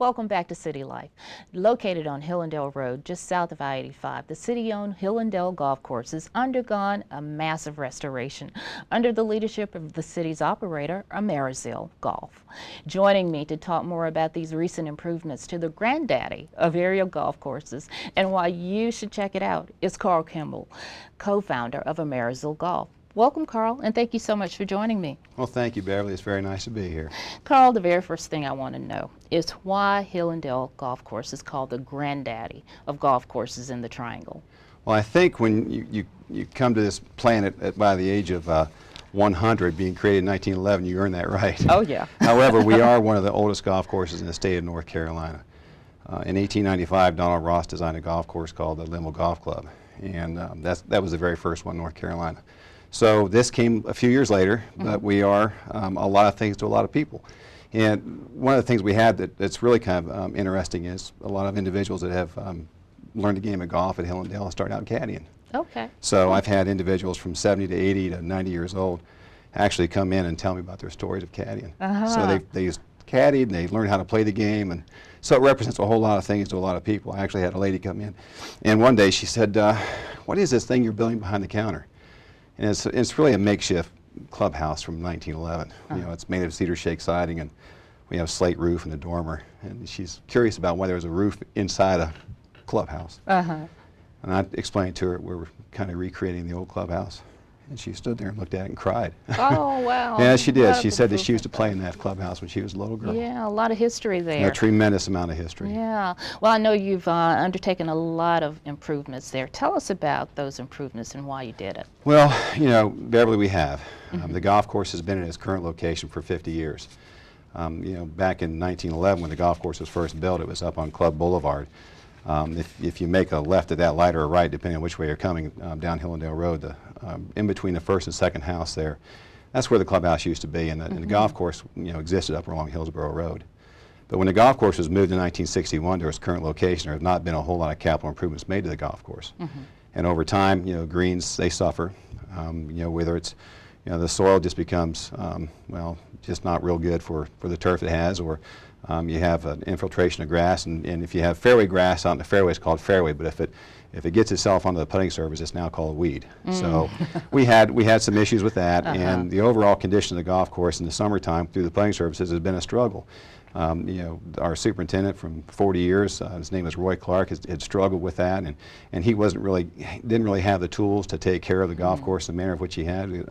Welcome back to City Life. Located on Hillandale Road, just south of I-85, the city-owned Hillandale Golf Course has undergone a massive restoration under the leadership of the city's operator, Amerazil Golf. Joining me to talk more about these recent improvements to the granddaddy of aerial golf courses and why you should check it out is Karl Kimball, co-founder of Amerazil Golf. Welcome, Karl, and thank you so much for joining me. Well, thank you, Beverly. It's very nice to be here. Karl, the very first thing I want to know is why Hillandale Golf Course is called the granddaddy of golf courses in the Triangle. Well, I think when you come to this planet by the age of 100, being created in 1911, you earn that right. Oh, yeah. However, we are one of the oldest golf courses in the state of North Carolina. In 1895, Donald Ross designed a golf course called the Limel Golf Club, and that was the very first one in North Carolina. So this came a few years later, but we are a lot of things to a lot of people. And one of the things we had that's really kind of interesting is a lot of individuals that have learned the game of golf at Hillandale and start out caddying. Okay. So I've had individuals from 70 to 80 to 90 years old actually come in and tell me about their stories of caddying. So they caddied and they learned how to play the game, and so it represents a whole lot of things to a lot of people. I actually had a lady come in, and one day she said, what is this thing you're building behind the counter? And it's really a makeshift clubhouse from 1911. You know, it's made of cedar shake siding, and we have a slate roof and a dormer. And she's curious about why there was a roof inside a clubhouse. And I explained to her we're kind of recreating the old clubhouse. And she stood there and looked at it and cried. Oh, wow. Yeah, she did. She said that she used to play in that clubhouse when she was a little girl. Yeah, a lot of history there. A tremendous amount of history. Yeah. Well, I know you've undertaken a lot of improvements there. Tell us about those improvements and why you did it. Well, you know, Beverly, we have. The golf course has been in its current location for 50 years. You know, back in 1911 when the golf course was first built, it was up on Club Boulevard. If you make a left at that light or a right, depending on which way you're coming down Hillandale Road, in between the first and second house there, that's where the clubhouse used to be, and the golf course, you know, existed up along Hillsborough Road. But when the golf course was moved in 1961 to its current location, there have not been a whole lot of capital improvements made to the golf course. And over time, you know, greens, they suffer. You know, whether it's, you know, the soil just becomes, well, just not real good for the turf it has, or you have an infiltration of grass, and if you have fairway grass out in the fairway, it's called fairway, but if it gets itself onto the putting surface, it's now called weed. So we had some issues with that, and the overall condition of the golf course in the summertime through the putting surfaces has been a struggle. You know, our superintendent from 40 years, his name is Roy Clark, had struggled with that, and he didn't really have the tools to take care of the golf course in the manner of which he had. You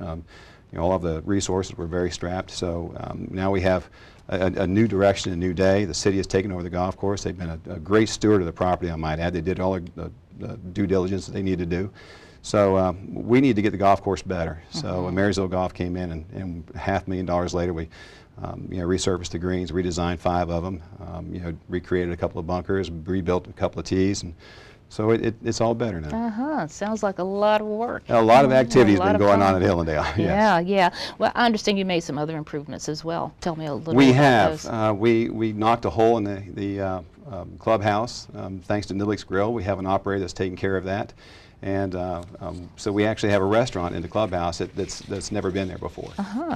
know, all of the resources were very strapped. So now we have a new direction, a new day. The city has taken over the golf course. They've been a great steward of the property, I might add. They did all the due diligence that they need to do. So we need to get the golf course better. So Amerazil Golf came in, and $500,000 later, we you know, resurfaced the greens, redesigned 5 of them, you know, recreated a couple of bunkers, rebuilt a couple of tees, and so it's all better now. Sounds like a lot of work. A lot of activity has been going on at Hillandale. Yes. Yeah. Well, I understand you made some other improvements as well. Tell me a little bit We about those. have. We knocked a hole in the clubhouse. Thanks to Nillick's Grill, we have an operator that's taking care of that. And so we actually have a restaurant in the clubhouse that's never been there before.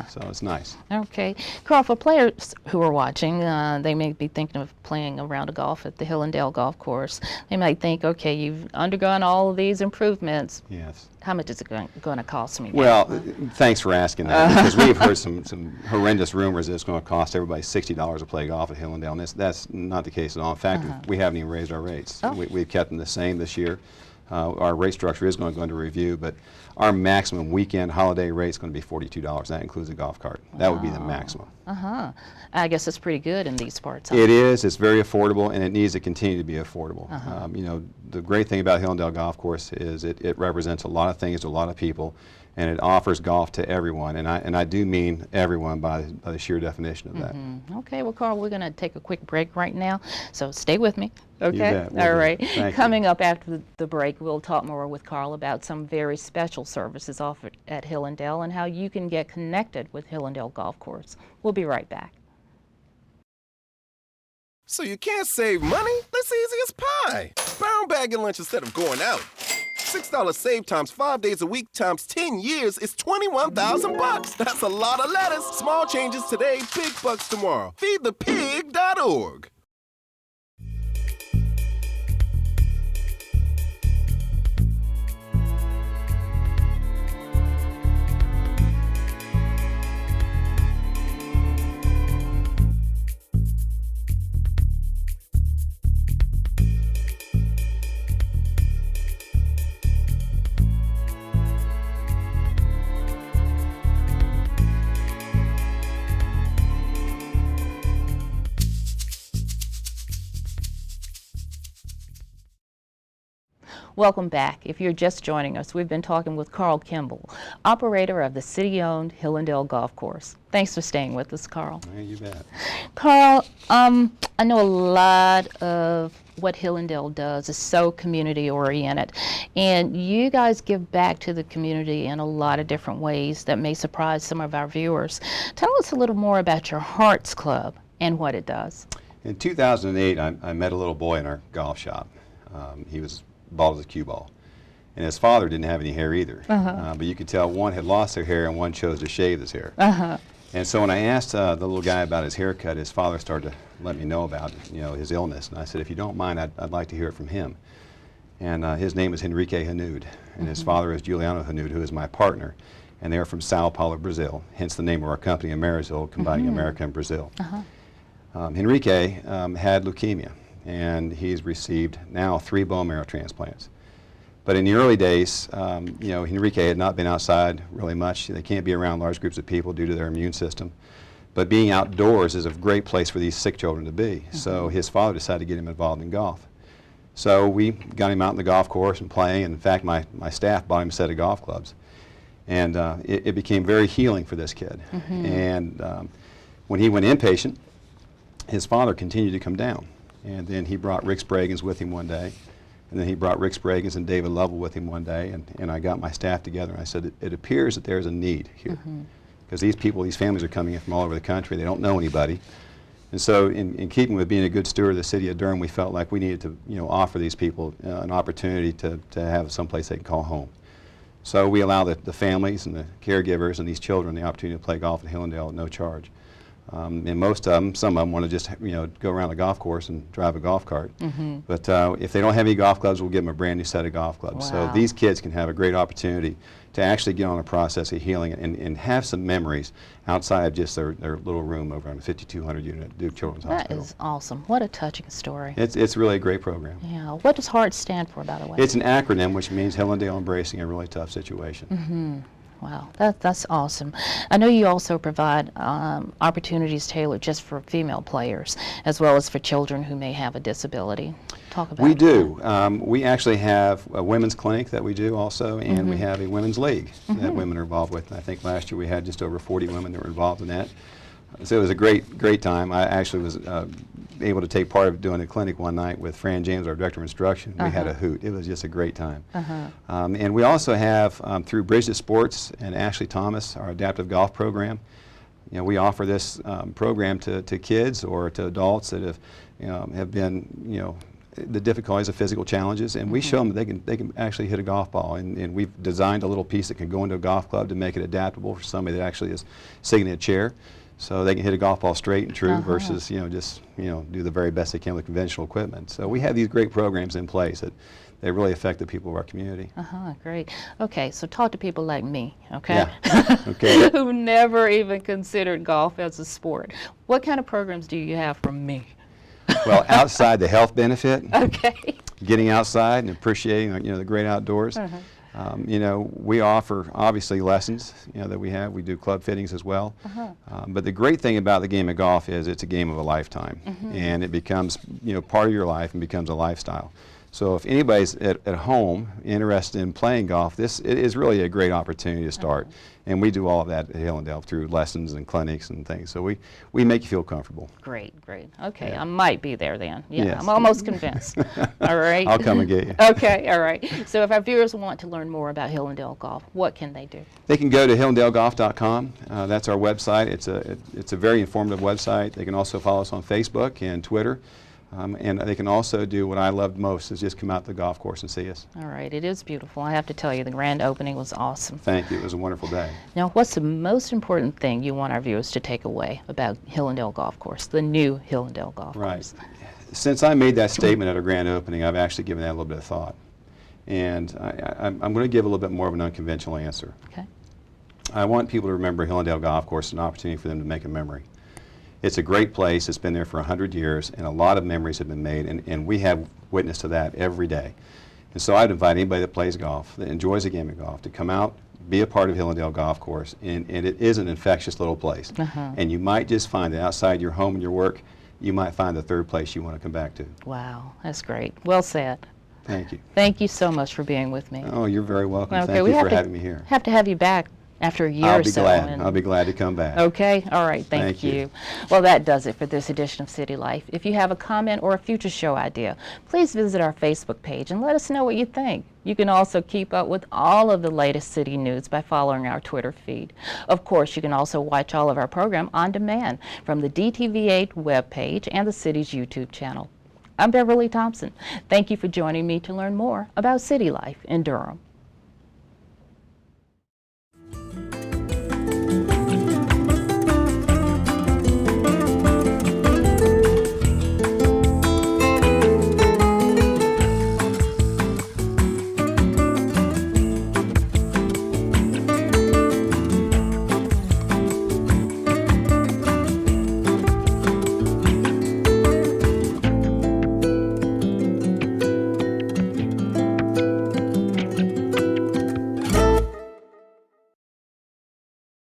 So it's nice. Okay. Karl, for players who are watching, they may be thinking of playing a round of golf at the Hillandale Golf Course. They might think, okay, you've undergone all of these improvements. Yes. How much is it going to cost me? Well, thanks for asking that, because we've heard some horrendous rumors that it's going to cost everybody $60 to play golf at Hillandale, and that's not the case at all. In fact, we haven't even raised our rates. We've kept them the same this year. Our rate structure is going to go into review, but our maximum weekend holiday rate is going to be $42. That includes a golf cart. That would be the maximum. I guess it's pretty good in these parts. It is. It's very affordable, and it needs to continue to be affordable. You know, the great thing about Hillandale Golf Course is it represents a lot of things to a lot of people, and it offers golf to everyone, and I do mean everyone by the sheer definition of that. Okay, well, Karl, we're going to take a quick break right now, so stay with me. Okay? You bet. All right. Coming you. up after the break, we'll talk more with Karl about some very special services offered at Hillandale and how you can get connected with Hillandale Golf Course. We'll be right back. So you can't save money? That's easy as pie. Brown bagging lunch instead of going out. $6 save times 5 days a week times 10 years is $21,000. That's a lot of lettuce. Small changes today, big bucks tomorrow. Feedthepig.org. Welcome back. If you're just joining us, we've been talking with Karl Kimball, operator of the city-owned Hillandale Golf Course. Thanks for staying with us, Karl. Yeah, you bet. Karl, I know a lot of what Hillandale does is so community-oriented, and you guys give back to the community in a lot of different ways that may surprise some of our viewers. Tell us a little more about your Hearts Club and what it does. In 2008, I met a little boy in our golf shop. He was bald as a cue ball, and his father didn't have any hair either. But you could tell one had lost their hair and one chose to shave his hair. And so when I asked the little guy about his haircut, his father started to let me know about, his illness. And I said, if you don't mind, I'd like to hear it from him. And his name is Enrique Hanud, and his father is Juliano Hanud, who is my partner. And they're from Sao Paulo, Brazil, hence the name of our company, Amerazil, combining America and Brazil. Enrique had leukemia, and he's received now 3 bone marrow transplants. But in the early days, Enrique had not been outside really much. They can't be around large groups of people due to their immune system. But being outdoors is a great place for these sick children to be. So his father decided to get him involved in golf. So we got him out in the golf course and playing. And in fact, my staff bought him a set of golf clubs. And it became very healing for this kid. And when he went inpatient, his father continued to come down. And then he brought Rick Spraggins with him one day. And then he brought Rick Spraggins and David Lovell with him one day, and I got my staff together and I said, it appears that there's a need here. Because these people, these families are coming in from all over the country, they don't know anybody. And so in keeping with being a good steward of the city of Durham, we felt like we needed to offer these people an opportunity to have someplace they can call home. So we allow the families and the caregivers and these children the opportunity to play golf in Hillandale at no charge. And most of them, some of them want to just go around the golf course and drive a golf cart. But if they don't have any golf clubs, we'll give them a brand new set of golf clubs. Wow. So these kids can have a great opportunity to actually get on a process of healing and have some memories outside of just their little room over on the 5,200 unit at Duke Children's Hospital. That is awesome. What a touching story. It's really a great program. Yeah. What does HEART stand for, by the way? It's an acronym which means Hillandale Embracing a Really Tough Situation. Wow, that's awesome. I know you also provide opportunities tailored just for female players, as well as for children who may have a disability. Talk about We do. We actually have a women's clinic that we do also, and we have a women's league that women are involved with. And I think last year we had just over 40 women that were involved in that. So it was a great time. I actually was able to take part of doing a clinic one night with Fran James, our director of instruction. We had a hoot. It was just a great time. And we also have, through Bridge to Sports and Ashley Thomas, our adaptive golf program, we offer this program to kids or to adults that have been, the difficulties of physical challenges, and we show them that they can actually hit a golf ball, and we've designed a little piece that can go into a golf club to make it adaptable for somebody that actually is sitting in a chair. So they can hit a golf ball straight and true versus, just, do the very best they can with conventional equipment. So we have these great programs in place that they really affect the people of our community. Great. Okay, so talk to people like me, okay? Yeah. Okay. Who never even considered golf as a sport. What kind of programs do you have for me? Well, outside the health benefit, getting outside and appreciating, the great outdoors. We offer, obviously, lessons, that we have. We do club fittings as well. But the great thing about the game of golf is it's a game of a lifetime. And it becomes, part of your life and becomes a lifestyle. So if anybody's at home interested in playing golf, it is really a great opportunity to start. And we do all of that at Hillandale through lessons and clinics and things. So we make you feel comfortable. Great. Okay, yeah. I might be there then. Yeah, yes. I'm almost convinced. All right. I'll come and get you. Okay, all right. So if our viewers want to learn more about Hillandale Golf, what can they do? They can go to hillandaleGolf.com. That's our website. It's a very informative website. They can also follow us on Facebook and Twitter. And they can also do what I loved most is just come out to the golf course and see us. All right, it is beautiful. I have to tell you, the grand opening was awesome. Thank you. It was a wonderful day. Now, what's the most important thing you want our viewers to take away about Hillandale Golf Course, the new Hillandale Golf Course? Since I made that statement at our grand opening, I've actually given that a little bit of thought. And I'm going to give a little bit more of an unconventional answer. Okay. I want people to remember Hillandale Golf Course as an opportunity for them to make a memory. It's a great place. It's been there for 100 years, and a lot of memories have been made, and we have witness to that every day. And so I'd invite anybody that plays golf, that enjoys the game of golf, to come out, be a part of Hillandale Golf Course, and it is an infectious little place. And you might just find that outside your home and your work, you might find the third place you want to come back to. Wow, that's great. Well said. Thank you. Thank you so much for being with me. Oh, you're very welcome. Okay, Thank we you have for to having me here. have to have you back after a year I'll or be so. glad. and- I'll be glad to come back. Okay, all right, thank Thank you. you. Well, that does it for this edition of City Life. If you have a comment or a future show idea, please visit our Facebook page and let us know what you think. You can also keep up with all of the latest city news by following our Twitter feed. Of course, you can also watch all of our program on demand from the DTV8 webpage and the city's YouTube channel. I'm Beverly Thompson. Thank you for joining me to learn more about City Life in Durham.